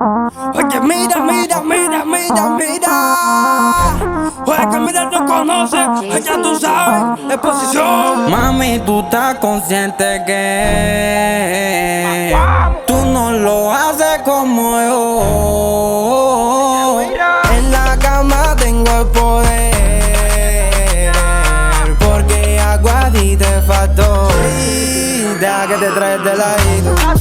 Oye, mira, mira, mira, mira, mira. Oye, que mira, no conoce, ya tú sabes, exposición. Mami, tú estás consciente que tú no lo haces como yo. En la cama tengo el poder, porque agua a ti te faltó. Deja que te traes de ladito. Deja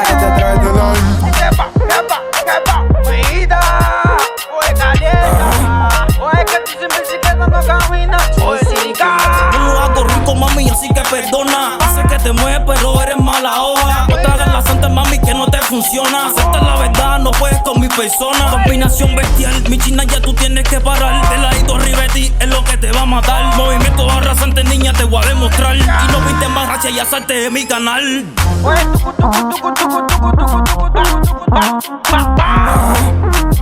que te traes de ladito. Yo lo hago rico, mami, así que perdona. Sé que te mueves, pero eres mala hoja. No te hagas la santa, mami, que no te funciona. Acepta la verdad, no puedes con mi persona. Combinación bestial, mi china, ya tú tienes que parar. De ladito arriba de ti es lo que te va a matar. Movimiento arrasante, niña, te voy a demostrar. Y no viste más racha y salte de mi canal.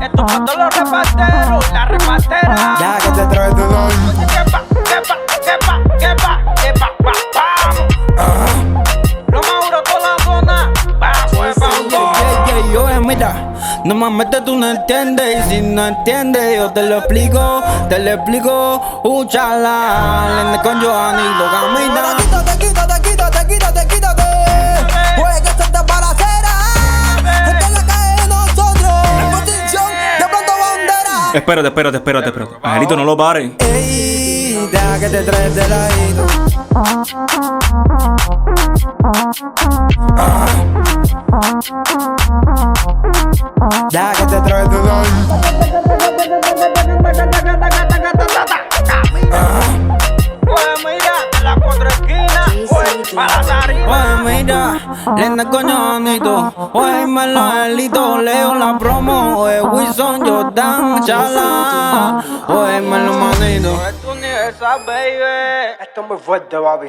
Esto para todos los reparteros, la repartera. Deja que te traes de ladito. Oye, mira, no me metes, tú no entiendes. Y si no entiendes, yo te lo explico. Uchala, lende con Johanny, lo camina. Quítate. Puede que salta para la acera. Esta es la calle de nosotros. En posición de pronto bandera. Espérate. Angelito, no lo pares. Ey, deja que te traes de ladito. Deja que te traes de ladito. Oye, mira, lenda coñonito. Oye, Manuelito, leo la promo. Oye, Wilson, Jordan, chala. Oye, Melo, manito. Esto es universal, baby. Esto es muy fuerte, papi.